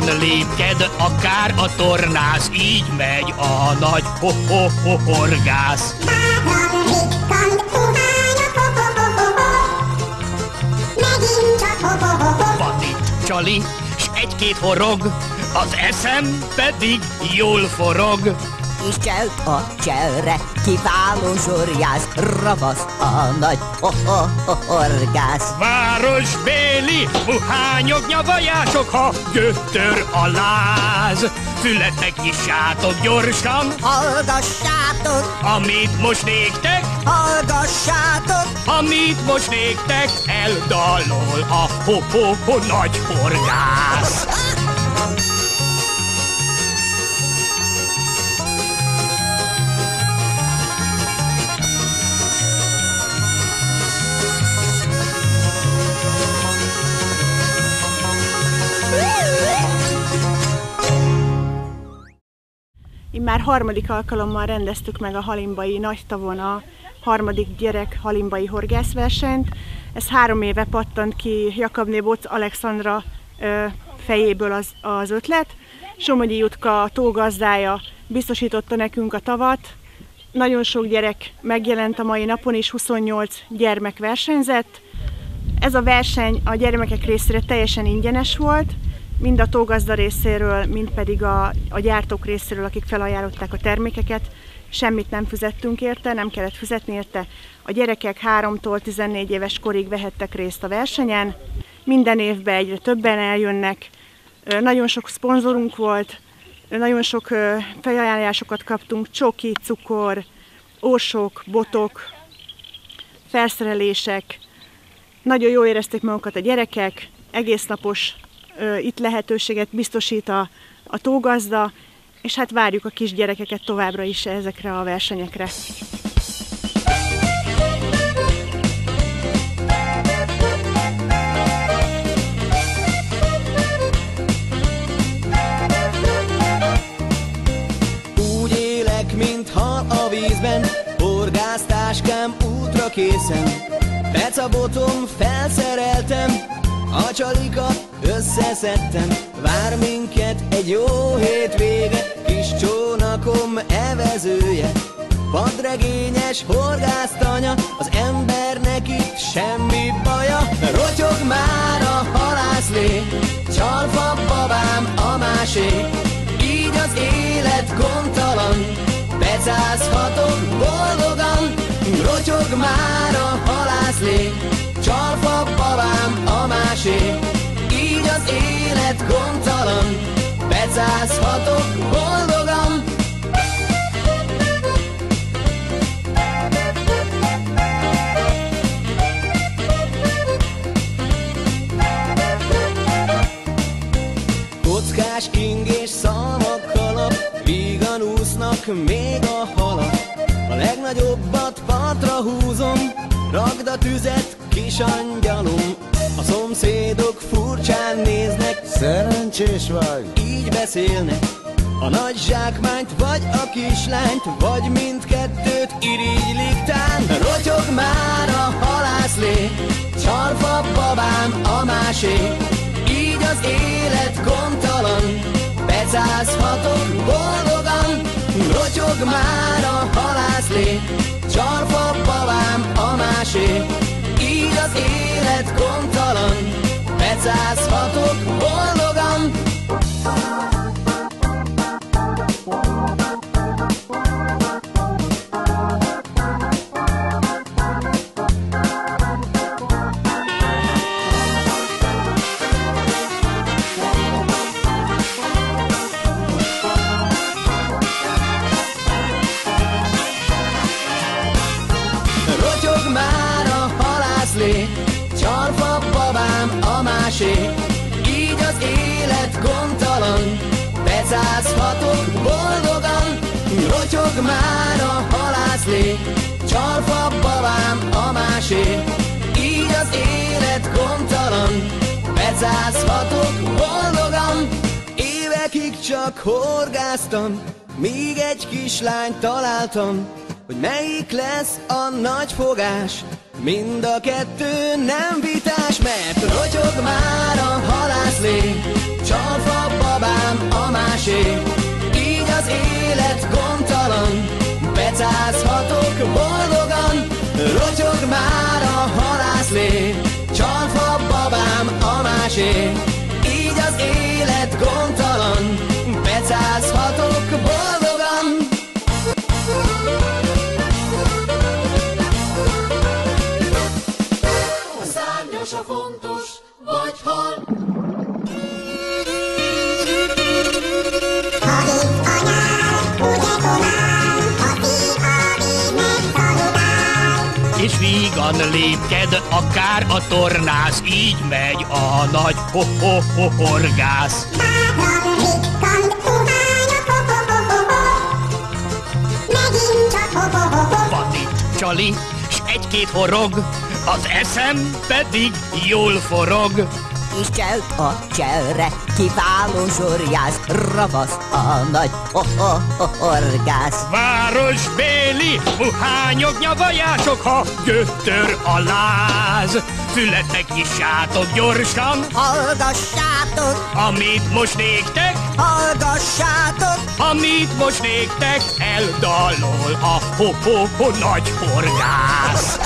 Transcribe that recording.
Gyorsan lépked, akár a tornász, így megy a nagy horgász. Van itt csali, s egy-két horog, az eszem pedig jól forog. És cselt a cselre, kiváló zsorjász, ravasz a nagy horgász. Városbéli muhányok, nyavajások, ha göttör a láz, fületnek nyissátok gyorsan, Hallgassátok, amit most néktek, hallgassátok, amit most néktek, eldalol a nagy horgász. Immár harmadik alkalommal rendeztük meg a halimbai nagytavon a harmadik gyerek halimbai horgászversenyt. Ez 3 éve pattant ki Jakabné Boc Alexandra fejéből az ötlet. Somogyi Jutka, a tógazdája biztosította nekünk a tavat. Nagyon sok gyerek megjelent a mai napon, és 28 gyermek versenyzett. Ez a verseny a gyermekek részére teljesen ingyenes volt, mind a tógazda részéről, mind pedig a gyártók részéről, akik felajánlották a termékeket. Semmit nem fizettünk érte, nem kellett fizetni érte. A gyerekek 3-tól 14 éves korig vehettek részt a versenyen. Minden évben egyre többen eljönnek. Nagyon sok szponzorunk volt, nagyon sok felajánlásokat kaptunk, csoki, cukor, orsok, botok, felszerelések. Nagyon jól érezték magukat a gyerekek, egésznapos itt lehetőséget biztosít a tógazda, és hát várjuk a kisgyerekeket továbbra is ezekre a versenyekre. Úgy élek, mint hal a vízben, horgásztáskám útra készen, pecabotom felszereltem, a csalikat összeszedtem, vár minket egy jó hétvége, kis csónakom evezője. Vadregényes horgásztanya, az embernek itt semmi baja. Rotyog már a halászlé, csalfa babám a másé, így az élet gondtalan, becázhatok boldogan. Rotyog már a halászlé, csalfa babám a másé, így az élet gondtalan, becázhatok boldogan. Kockás ingés szalmak, halak, vígan úsznak még a halak. A legnagyobbat partra húzom, ragd a tüzet, kis angyalom. A szomszédok furcsán néznek, szerencsés vagy, így beszélnek. A nagy zsákmányt, vagy a kislányt, vagy mindkettőt irigylik tán. Rotyog már a halászlé, csalfa babám a másé, így az élet gondtalan, becázhatok boldogan. Rotyog már a halászlé, csalfa babám a másé, így az élet gondtalan, becázhatok boldogan. Rotyog már a halászlé, csalfa babám a másé, így az élet gondtalan, becázhatok boldogan. Rotyog már a halászlé, csalfa babám a másé, így az élet gondtalan, becázhatok boldogan. Évekig csak horgáztam, míg egy kislányt találtam, hogy melyik lesz a nagy fogás. Mind a kettő nem vitás, mert rotyog már a halászlé, csalfa babám a másé. Így az élet gondtalan, becázhatok boldogan. Rotyog már a halászlé, csalfa babám a másé. Így az élet gondtalan, becázhatok boldogan. A szárnyas a fontos, vagy hal. És vígan lépked, akár a tornász, így megy a nagy ho-ho-ho-horgász. Van itt csali, s egy-két horog, az eszem pedig jól forog. És cselt a cselre, kiváló zsoriász, ravasz a nagy horgász. Városbéli buhányok, nyavajások, ha göttör a láz. Fületnek nyissátok gyorsan, Hallgassátok, amit most néktek, hallgassátok, amit most néktek eldalol a ho-ho-ho nagy horgász.